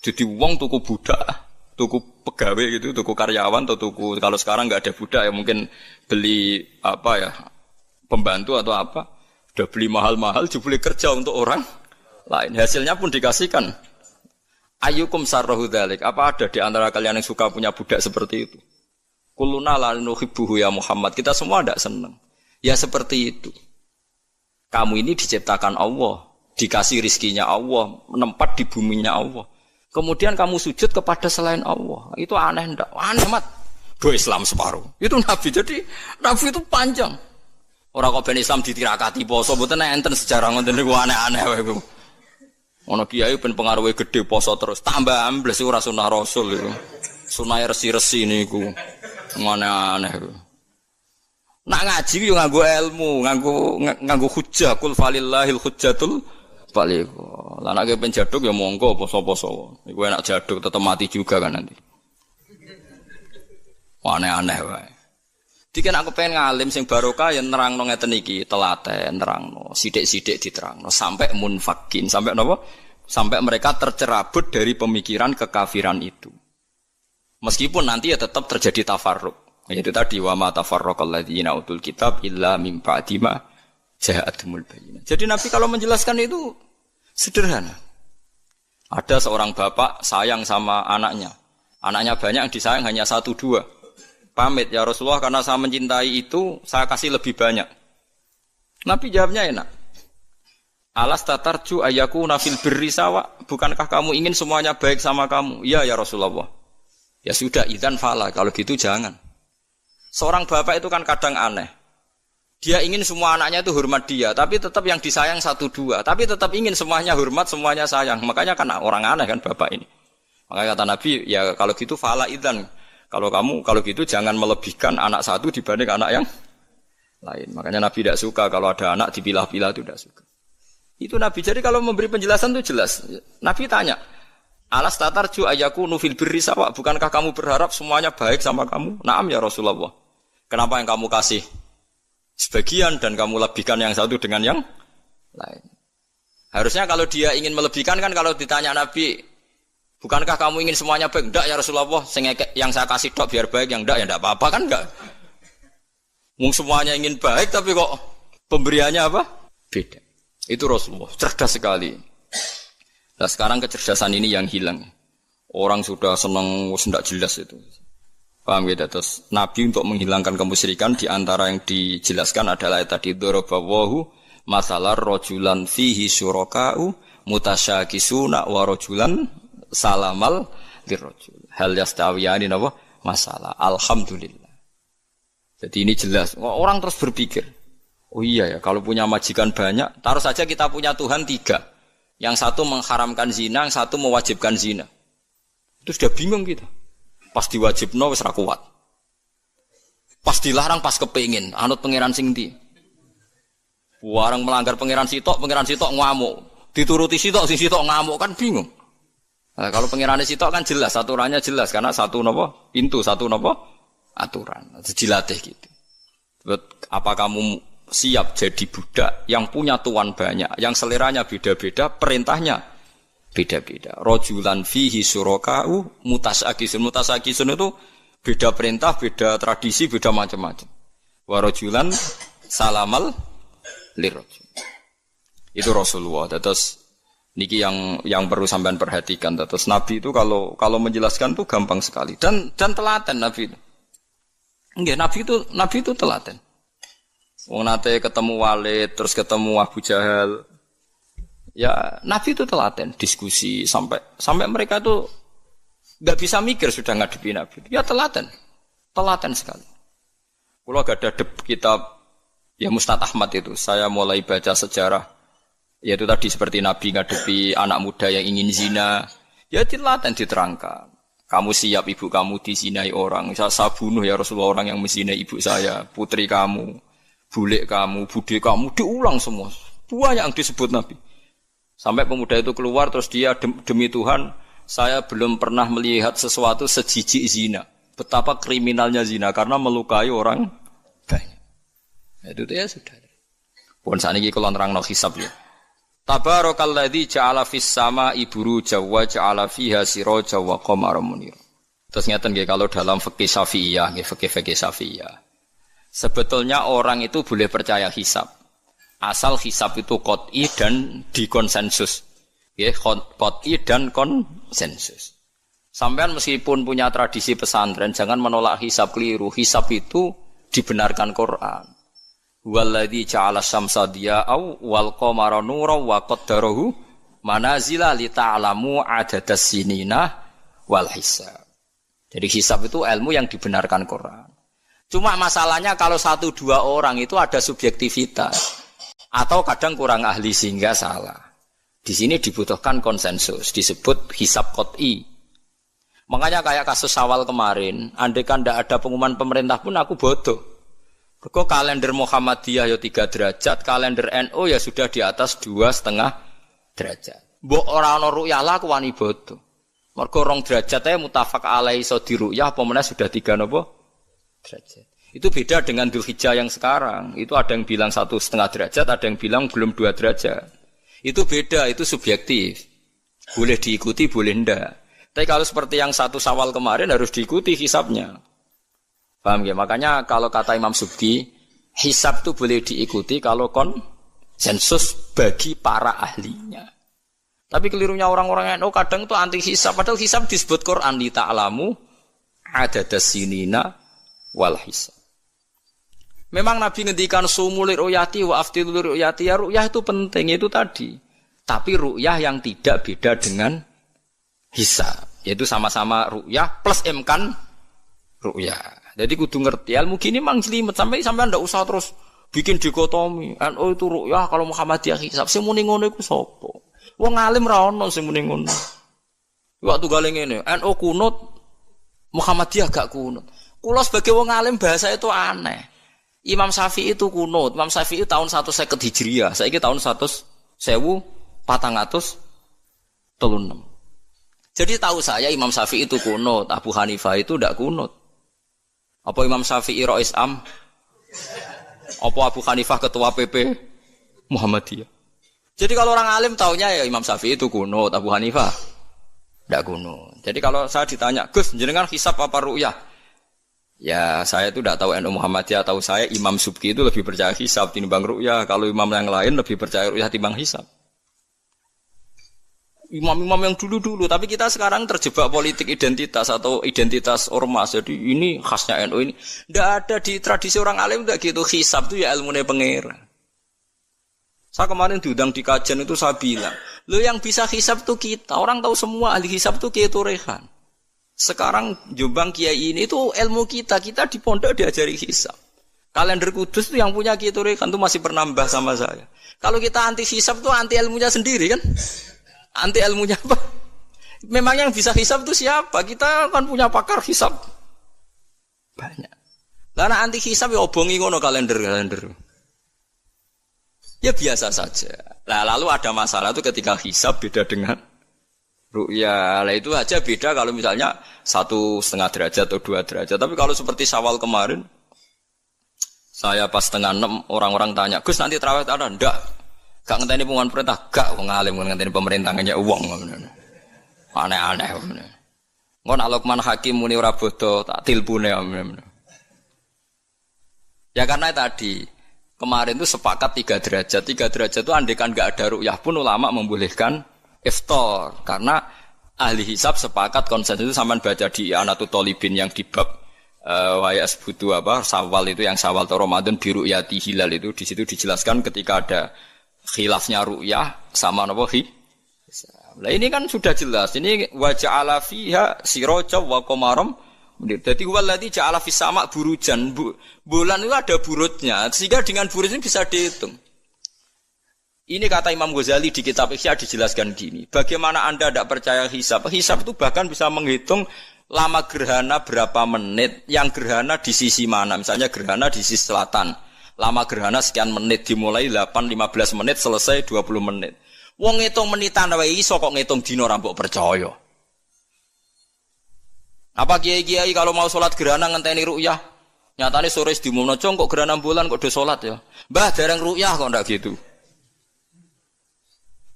Jadi uang tuku budak, tuku pegawai gitu, tuku karyawan atau tuku kalau sekarang nggak ada budak ya mungkin beli apa ya pembantu atau apa, udah beli mahal-mahal, dibeli kerja untuk orang lain. Hasilnya pun dikasihkan. Ayyukum sarrahu dzalik. Apa ada di antara kalian yang suka punya budak seperti itu? Kuluna la nuhibbuhu ya Muhammad. Kita semua tidak senang. Ya seperti itu. Kamu ini diciptakan Allah, dikasih rizkinya Allah, menempat di buminya Allah. Kemudian kamu sujud kepada selain Allah. Itu aneh enggak? Aneh mat. Do Islam separuh. Itu Nabi. Jadi Nabi itu panjang. Orang kok ben Islam ditirakati poso mboten enten sejarah ngoten niku aneh-aneh wae iku. Ana kiai ben pengaruhe gede poso terus tambah ambles ora sunah Rasul iku. Sunah resi-resi niku. Aneh-aneh iku. Nak ngaji yo nganggo ilmu, nganggo hujjah kul falillahil hujjatul baligh. Lah nek ben jaduk ya monggo poso-poso. Iku enak jaduk tetep mati juga kan nanti. Aneh-aneh wae. Dikene aku pengen ngalim sing barokah ya nerangno ngeten iki, telaten nerangno, sithik-sithik diterangno sampai munfakin, sampai napa? Sampai mereka tercerabut dari pemikiran kekafiran itu. Meskipun nanti ya tetap terjadi tafarruq. Yaitu tadi wa ma tafarraqal ladzina utul kitab illa mim ba'di ma ja'atumul bayyinah. Jadi Nabi kalau menjelaskan itu sederhana. Ada seorang bapak sayang sama anaknya. Anaknya banyak yang disayang hanya 1-2. Pamit ya Rasulullah karena saya mencintai itu saya kasih lebih banyak. Nabi jawabnya enak. Alas tatarju ayakuna fil birri sawa. Bukankah kamu ingin semuanya baik sama kamu? Iya ya Rasulullah. Ya sudah idzan fala. Kalau gitu jangan. Seorang bapak itu kan kadang aneh. Dia ingin semua anaknya itu hormat dia, tapi tetap yang disayang 1-2. Tapi tetap ingin semuanya hormat, semuanya sayang. Makanya kan orang aneh kan bapak ini. Makanya kata Nabi, ya kalau gitu fala idzan. Kalau gitu jangan melebihkan anak satu dibanding anak yang lain. Makanya Nabi tidak suka kalau ada anak dipilah-pilah itu tidak suka. Itu Nabi. Jadi kalau memberi penjelasan itu jelas. Nabi tanya, alas tatarju ayakunu fil birri sawa. Bukankah kamu berharap semuanya baik sama kamu? Naam ya Rasulullah. Kenapa yang kamu kasih sebagian dan kamu lebihkan yang satu dengan yang lain? Harusnya kalau dia ingin melebihkan kan kalau ditanya Nabi, bukankah kamu ingin semuanya baik? Enggak ya Rasulullah, yang saya kasih tok biar baik, yang enggak ya enggak apa-apa kan enggak. Semuanya ingin baik tapi kok pemberiannya apa? Beda. Itu Rasulullah, cerdas sekali. Nah sekarang kecerdasan ini yang hilang. Orang sudah senang, tidak jelas itu. Paham ya? Terus Nabi untuk menghilangkan kemusyrikan di antara yang dijelaskan adalah tadi dorobawahu masalah rojulan fihi syuraka'u mutasyakisuna wa rojulan salamal dirrajul. Hal yastawiyani napa? Masalah. Alhamdulillah. Jadi ini jelas. Orang terus berpikir, oh iya ya, kalau punya majikan banyak, taruh saja kita punya Tuhan 3. Yang satu mengharamkan zina, yang satu mewajibkan zina. Itu sudah bingung kita. Pas diwajibno wis ra kuat. Pas dilarang pas kepengin, anut pangeran sing ndi. Warang melanggar pangeran sitok ngamuk. Dituruti sitok sing sitok ngamuk kan bingung. Nah, kalau pangerane sitok kan jelas, aturannya jelas karena satu napa? Pintu, satu napa? Aturan. Dilatih gitu. Apa kamu siap jadi budak yang punya tuan banyak, yang seleranya beda-beda, perintahnya beda-beda. Rajulan fihi syuraka'u mutasakisun. Mutasakisun itu beda perintah, beda tradisi, beda macam-macam. Wa rajulan salamal lirrajul. Itu Rasulullah. Terus niki yang perlu sampean perhatikan. Terus Nabi itu kalau menjelaskan itu gampang sekali dan telaten Nabi itu. Enggak, Nabi itu telaten. Wong nate ketemu Walid, terus ketemu Abu Jahal. Ya, Nabi itu telaten, diskusi sampai mereka itu enggak bisa mikir sudah ngadepi Nabi. Ya telaten sekali. Kalau agak ada kitab ya Mustad Ahmad itu, saya mulai baca sejarah. Yaitu tadi seperti Nabi ngadepi anak muda yang ingin zina. Ya telaten diterangkan. Kamu siap ibu kamu dizinai orang. Saya bunuh ya Rasulullah orang yang menzinai ibu saya, putri kamu, bulik kamu, bude kamu, diulang semua. Banyak yang disebut Nabi. Sampai pemuda itu keluar terus dia demi Tuhan, saya belum pernah melihat sesuatu sejijik zina. Betapa kriminalnya zina karena melukai orang banyak. Itu ya sudah. Pun saat ini kalau nerangno hisab ya. Tabarakalladzi ja'ala fis sama'i buruja wa ja'ala fiha siraja wa qamaran munira. Terus ngeten nggih kalau dalam fikih Syafi'iyah, nggih fikih Syafi'iyah. Sebetulnya orang itu boleh percaya hisab. Asal hisab itu qat'i dan dikonsensus. Nggih, qat'i dan konsensus. Sampean meskipun punya tradisi pesantren jangan menolak hisab keliru. Hisab itu dibenarkan Quran. Walladzi ja'ala syamsa diya'aw wal qamara nuran wa qaddarahu manazila li ta'lamu adadas sinina wal hisab. Jadi hisab itu ilmu yang dibenarkan Quran. Cuma masalahnya kalau 1-2 orang itu ada subjektivitas atau kadang kurang ahli sehingga salah. Di sini dibutuhkan konsensus, disebut hisab qat'i. Makanya kayak kasus Syawal kemarin, andai kan tidak ada pengumuman pemerintah pun aku bodoh. Kok kalender Muhammadiyah ya 3 derajat, kalender NU ya sudah di atas 2,5 derajat. Mbok ora ana ru'yah lah aku wani bodoh. Mergo 2 derajat ae mutafaq alaihi iso diru'yah apa meneh sudah 3 napa derajat. Itu beda dengan Dzulhijjah yang sekarang. Itu ada yang bilang 1,5 derajat, ada yang bilang belum 2 derajat. Itu beda, itu subjektif. Boleh diikuti, boleh ndak. Tapi kalau seperti yang 1 Syawal kemarin harus diikuti hisabnya. Paham ya? Makanya kalau kata Imam Subki, hisab itu boleh diikuti kalau konsensus bagi para ahlinya. Tapi kelirunya orang-orang NU kadang itu anti hisab. Padahal hisab disebut Quran li ta'lamu adadas sinina wal hisab. Memang Nabi ngendikan sumul ru'yati wa aftilul ru'yati. Ya ru'yah itu penting, itu tadi. Tapi ru'yah yang tidak beda dengan hisab. Yaitu sama-sama ru'yah plus imkan ru'yah. Jadi kudu ngerti ilmu gini mang jelimet sampai ndak usah terus bikin dikotomi. NU itu ru'yah kalau Muhammadiyah hisab. Sing muni ngono iku sapa? Wong alim ra ono sing muni ngono. Waktu gale ngene, NU kunut Muhammadiyah gak kunut. Kula sebagai wong alim bahasa itu aneh. Imam Syafi'i itu kunut. Imam Syafi'i tahun 150 Hijriah. Saiki tahun 1436. Jadi tahu saya Imam Syafi'i itu kunut, Abu Hanifah itu ndak kunut. Apa Imam Syafi'i Rais Am? Apa Abu Hanifah ketua PP Muhammadiyah? Jadi kalau orang alim taunya ya Imam Syafi'i itu kunut, Abu Hanifah ndak kunut. Jadi kalau saya ditanya, "Gus, jenengan hisab apa ru'yah?" Ya, saya itu ndak tahu NU Muhammadiyah, tahu saya Imam Subki itu lebih percaya hisab timbang ru'yah. Kalau imam yang lain lebih percaya ru'yah timbang hisab. Imam-imam yang dulu-dulu, tapi kita sekarang terjebak politik identitas atau identitas ormas. Jadi ini khasnya NU ini. Tidak ada di tradisi orang alim tidak gitu. Hisab itu ya ilmunya pengira. Saya kemarin diundang di kajian itu saya bilang, lo yang bisa hisab itu kita. Orang tahu semua ahli hisab itu Kiai Turehan. Sekarang Jombang Kiai ini itu ilmu kita. Kita di pondok diajari hisab. Kalender Kudus itu yang punya Kiai Turehan itu masih penambah sama saya. Kalau kita anti hisab itu anti ilmunya sendiri kan? Anti ilmunya apa? Memang yang bisa hisab itu siapa? Kita kan punya pakar hisab banyak. Karena anti hisab ya obongi ngono kalender. Ya biasa saja. Nah, lalu ada masalah itu ketika hisab beda dengan ru'yah. Lah itu aja beda kalau misalnya 1,5 derajat atau 2 derajat. Tapi kalau seperti Syawal kemarin, saya pas 5:30 orang-orang tanya, "Gus nanti tarawih ada?" Enggak. Gak ngenteni pengumuman perintah, gak wong alim ngenteni pemerintah ngejak uang. Aneh-aneh. Ngon Luqman Hakim muni ora bodo tak tilpune. Ya karena tadi kemarin itu sepakat 3 derajat. 3 derajat itu andekan gak ada ru'yah pun ulama membolehkan iftar karena ahli hisab sepakat konsensus itu sampean baca di Anatut Thalibin yang di bab wayas butuh Syawal itu yang Syawal atau Ramadan di ru'yati hilal itu di situ dijelaskan ketika ada khilafnya ru'yah sama napa Nah ini kan sudah jelas. Ini wa ja'ala fiha siraja wa qamaram. Jadi waladzi ja'ala fis sama' burujan. Bulan itu ada burutnya. Sehingga dengan burut ini bisa dihitung. Ini kata Imam Ghazali di kitab Ihya dijelaskan gini. Bagaimana Anda tidak percaya hisab? Hisab itu bahkan bisa menghitung lama gerhana berapa menit, yang gerhana di sisi mana. Misalnya gerhana di sisi selatan. Lama gerhana sekian menit, dimulai 8-15 menit, selesai 20 menit. Wong ngitung menitan wae iso kok ngitung dina ora mbok percaya. Apa kiai-kiai kalau mau sholat gerhana ngenteni ru'yah? Nyatane sore diumumno kok gerhana bulan kok do sholat ya. Mbah dereng ru'yah kok ndak gitu.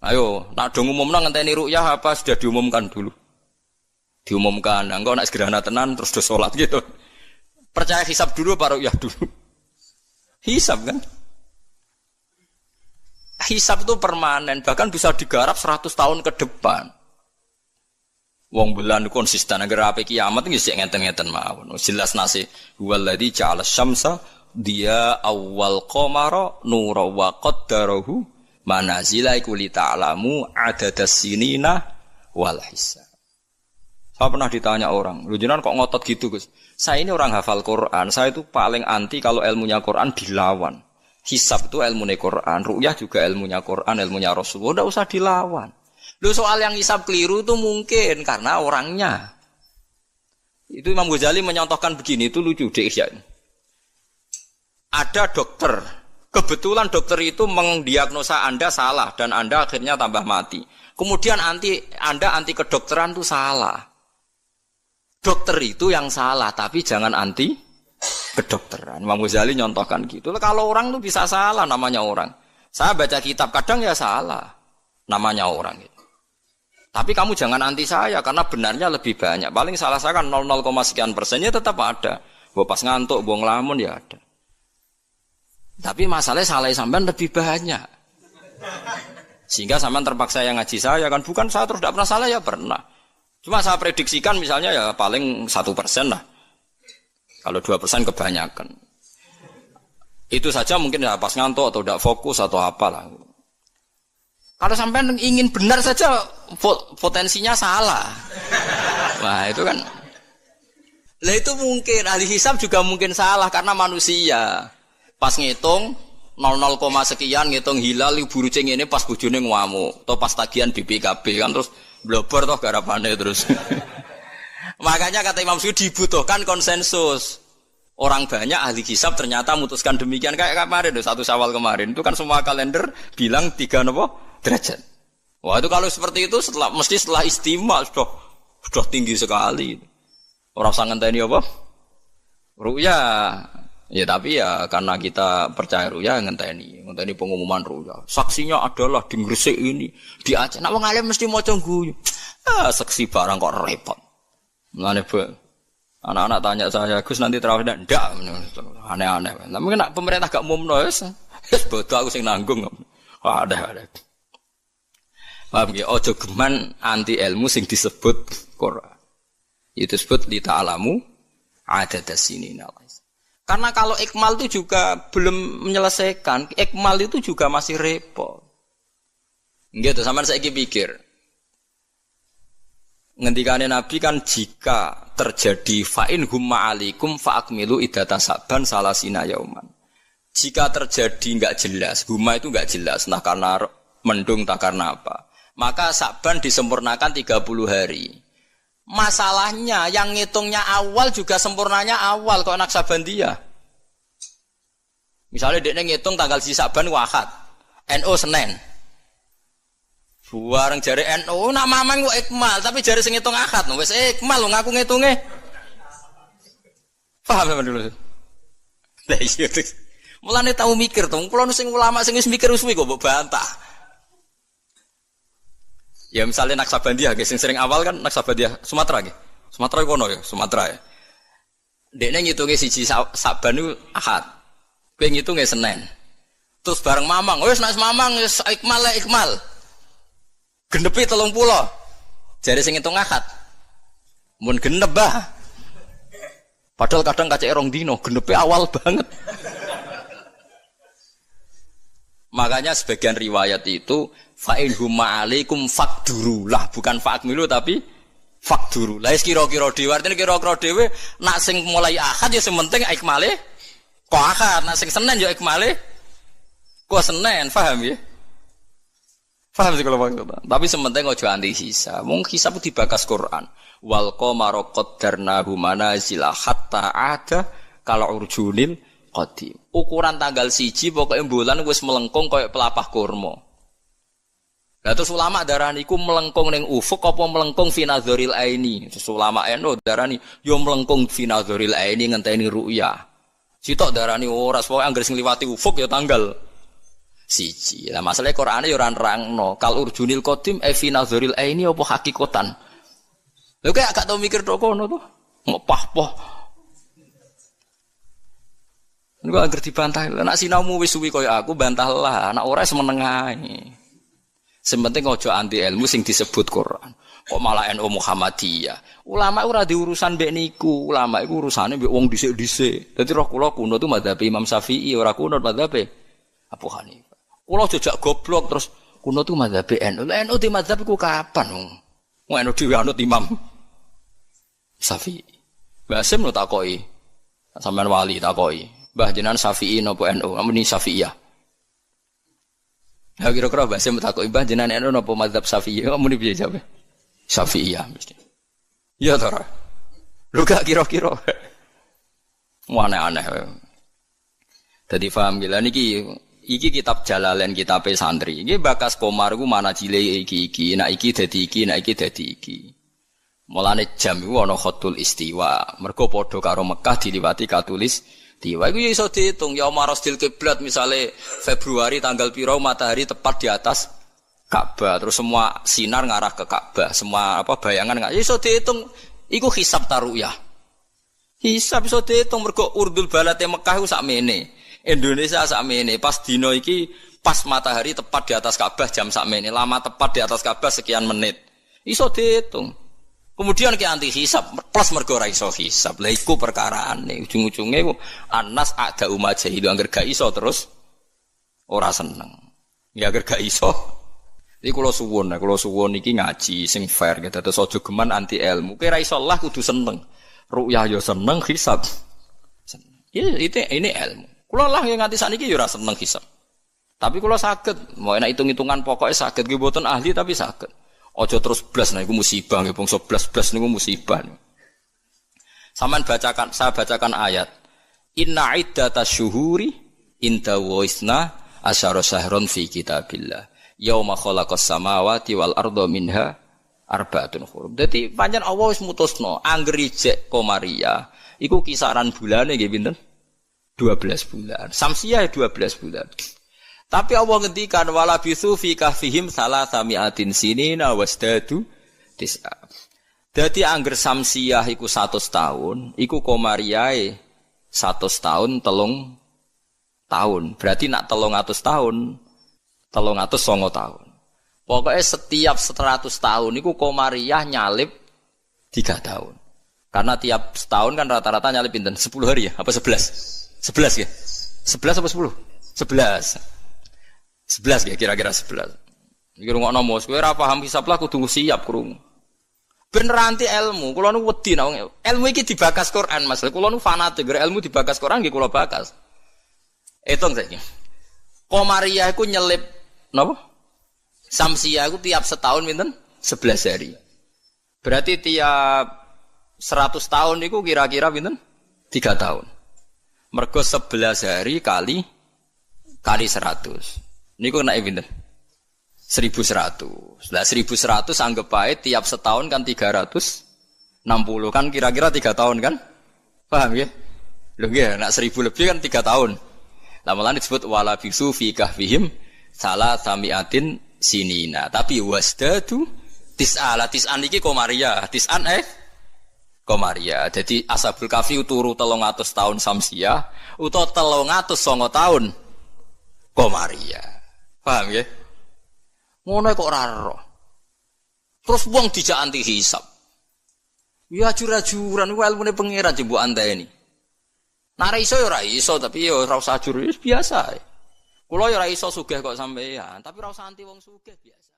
Ayo, nak do ngumumno ngenteni ru'yah apa sudah diumumkan dulu? Diumumkan, engko nak segera tenan terus do salat gitu. Percaya hisab dulu apa ru'yah dulu? Hisab kan? Hisab itu permanen, bahkan bisa digarap 100 tahun ke depan. Wong bulan konsisten agar ape kiamat iki sik ngeten-ngeten mawon. Jelas nasi waladzi ja'ala syamsa dia awal qamara nura wa qaddarahu manazila iku li ta'lamu adadas sinina wal hisab. Saya pernah ditanya orang, lu jenengan kok ngotot gitu Gus? Saya ini orang hafal Quran, saya itu paling anti kalau ilmunya Quran dilawan. Hisab itu ilmunya Quran, ru'yah juga ilmunya Quran, ilmunya Rasulullah, tidak usah dilawan. Lu soal yang hisab keliru itu mungkin karena orangnya. Itu Imam Ghazali menyontohkan begini, itu lucu deh ya. Ada dokter, kebetulan dokter itu mendiagnosa Anda salah dan Anda akhirnya tambah mati. Kemudian Anda anti kedokteran itu salah. Dokter itu yang salah, tapi jangan anti kedokteran. Imam Ghazali nyontohkan gitu. Kalau orang itu bisa salah, namanya orang. Saya baca kitab, kadang ya salah, namanya orang. Gitu. Tapi kamu jangan anti saya, karena benarnya lebih banyak. Paling salah saya kan 0, sekian persennya tetap ada. Bawa pas ngantuk, bawa ngelamun ya ada. Tapi masalahnya salah sampean lebih banyak. Sehingga sampean terpaksa yang ngaji saya kan. Bukan saya terus tidak pernah salah, ya pernah. Cuma saya prediksikan misalnya ya paling 1% lah. Kalau 2% kebanyakan. Itu saja mungkin ya pas ngantuk atau tidak fokus atau apalah. Kalau sampai ingin benar saja potensinya salah. Nah itu kan. Lah itu mungkin ahli hisab juga mungkin salah karena manusia. Pas ngitung 0, sekian ngitung hilal burucing ini pas bojone ngamuk atau pas tagihan BPKB kan terus blobor toh garapane terus. Makanya kata Imam Suyuti dibutuhkan konsensus. Orang banyak ahli hisab ternyata memutuskan demikian kayak kemarin 1 Syawal kemarin. Itu kan semua kalender bilang 3 derajat. Wah itu kalau seperti itu mesti setelah istimewa sudah tinggi sekali. Orang sangat ngenteni apa? Ru'yah. Ya tapi ya karena kita percaya ru'yah ngenteni pengumuman ru'yah. Saksinya adalah di Gresik ini, di Aceh. Nek wong alim mesti maca guyu. Saksi barang kok repot. Mulane anak-anak tanya saya, Gus nanti tarawih ndak? Aneh-aneh. Tapi nek pemerintah gak umumno wis bodoh aku sing nanggung. Ada. Paham nggih? Aja geman anti ilmu sing disebut Quran. Itu disebut li ta'lamu adadas sinina. Karena kalau ikmal itu juga belum menyelesaikan, ikmal itu juga masih repot. Gitu, sampean saiki pikir. Ngendikane Nabi kan jika terjadi fa'in humma alikum fa'akmilu iddata saban salasina yauman. Jika terjadi enggak jelas, humma itu enggak jelas, nah karena mendung tak karena apa. Maka saban disempurnakan 30 hari. Masalahnya yang ngitungnya awal juga sempurnanya awal kok anak Sabandia. Misalnya dia ngitung tanggal si Saban Ahad, NU Senin. Bareng jari NU nak mamang kok ikmal, tapi jari sing ngitung Ahad, wis ikmal lho ngaku ngitunge. Paham sampean dulu. Lah iya. Mulane tau mikir to, kula sing ulama sing wis mikir suwi kok mbok bantah. Ya misalnya Naksabandia, sing sering awal kan Naksabandia Sumatera nggih. Sumatera kono ya, Sumatera ya. Dekne ngitunge siji Saban niku Ahad. Kowe ngitunge Senin. Terus bareng Mamang, wis nek Mamang wis ikmal. Genepi 30. Jare sing ngitung Ahad. Mun genep bah. Padahal kadang kacek rong dino, genepi awal banget. Makanya sebagian riwayat itu fa'in humma alaikum fakduru lah, bukan fa'akmilu tapi fakduru. Lah kira-kira dhewe artine kira-kira dhewe nak sing mulai Ahad ya sing penting ikmale kok Ahad, nak sing Senin ya ikmale kok Senin, paham ya? Paham sih kalau maksud. Tapi sementing aja anti hisab. Mung hisab dibakas Quran. Wal qamara qaddarnahu manazila hatta ada kalau urjunil qadim. Ukuran tanggal 1 pokoke bulan wis melengkung koyo pelapah kurma. Lah terus ulama darani iku melengkung ning ufuk apa melengkung fi nazaril aini. Terus ulama eno darani yo melengkung fi nazaril aini ngenteni ru'yah. Sitok darani ora pokoke anggere sing liwati ufuk ya tanggal. Siji. Lah masalahe Qur'ane ya ora nerangno. Kal urjunil qadim fi nazaril aini apa hakikatan. Lho kaya gak tau mikir tok kono to. Ngepah-pah. Engko anggere dibantah, nek sinaumu wis suwi kaya aku bantahlah, nek ora semeneng ae. Sementing aja anti ilmu sing disebut Quran. Kok malah NU Muhammadiyah. Ulama ora di urusan mbek niku, ulama iku urusane mbek wong dhisik-dhisik. Dadi roh kula kuno tu madzhab Imam Syafi'i, ora kuno madzhab Abu Hanifah. Kula jejak goblok terus kuno tu madzhab NU. Lah NU di madzhab iku kapan wong? Wong NU dhewe anut Imam Syafi'i. Mbah Sim lho takoki. Sampeyan wali takoki. Mbah jenengan Syafi'i napa NU? Amune Syafi'iyah. Lah kira-kira Mbah Sim takoki Mbah jenengan NU napa madzhab Syafi'i? Amune piye jawabe? Syafi'iyah mesti. Ya ta ora? Lho gak kira-kira. Aneh-aneh. Dadi paham gila niki kitab Jalalain kitab santri. Iki bakas Komar ku mana cile iki. Nek iki dadi iki, nek iki dadi iki. Mulane jam iku ana khatul istiwa. Mergo padha karo Mekah diliwati katulis istiwa. Iku ya iso diitung ya marasdil kiblat misale Februari tanggal piro matahari tepat di atas Ka'bah, terus semua sinar ngarah ke Ka'bah, semua bayangan enggak iso diitung. Iku hisab taruyah. Hisab iso diitung mergo urdul balate Mekah iku sakmene. Indonesia sakmene. Pas dino iki pas matahari tepat di atas Ka'bah jam sakmene, lama tepat di atas Ka'bah sekian menit. Iso diitung. Kemudian ke anti hisab plus mergo ora iso hisab. Lah iku perkaraane ujung-ujunge anas ada umat jahil angger gak iso terus ora seneng. Ya angger gak iso. Iki kula suwun iki ngaji sing fair gitu. Terus aja geman anti ilmu. Kira iso lah kudu seneng. Ru'yah ya seneng, hisab. Ini ilmu. Kula lah yang nganti sakniki ya ora seneng hisab. Tapi kula saged, mau enak hitung-hitungan pokoknya saged nggih mboten ahli tapi saged. Aja terus blas niku musibah nggih bangsa blas niku musibah. Saman bacakan, saya bacakan ayat. Inna iddatash syuhuri inda waisna asyara syahron fi kitabillah. Yauma khalaqas samawati wal arda minha arba'atun hurum. Dadi pancen Allah wis mutusno angger ijek Komariah iku kisaran bulane nggih pinten? 12 bulan. Samsiah 12 bulan. Tapi Allah ngendikan wala bisu fi kahfihim salasami'atin sinina wasdadu tis'a. Dadi angger samsiah iku 100 tahun, iku Komariahe 100 tahun 3 tahun. Berarti nak 300 tahun 309 tahun. Pokoknya setiap 100 tahun iku Komariah nyalip 3 tahun. Karena tiap setahun kan rata-rata nyalip pinten? 10 hari ya? Apa 11? 11 ya? 11 apa 10? 11. 11 ya kira-kira 11. Iki rungokno mos kowe ora paham hisab lah kudu siap krungu. Ben ranti ilmu, kula nu wedi nek ilmu iki dibakas Quran Mas. Kula nu fanatik ilmu dibakas Quran nggih kula bakas. Hitung saiki. Komariah iku nyelip napa? Samsiah iku tiap setahun pinten? 11 hari. Berarti tiap 100 tahun iku kira-kira pinten? 3 tahun. Mergo 11 hari kali 100. Niku kena pinten? 1100. Lah 1100 anggap bae tiap setahun kan 360 kan kira-kira 3 tahun kan? Paham ya? Lho nggih, nek 1000 lebih kan 3 tahun. Lah malah disebut wala bisu fi kahfihim salasami'atin sinina. Tapi wasdadu tis'ala tis'an iki Komariah, tis'an Komariah. Jadi Ashabul Kahfi turu 300 tahun Samsiah utawa 309 tahun Komariah. Paham ya? Ngono kok ora ero. Terus wong dijak anti hisab. Ya ajur-ajuran ku ilmune pangeran jembuk anteni. Nek ora iso ya ora iso, tapi ya ora usah ajur biasa. Kula ya ora iso sugih kok sampeyan, tapi ora usah anti wong sugih biasa.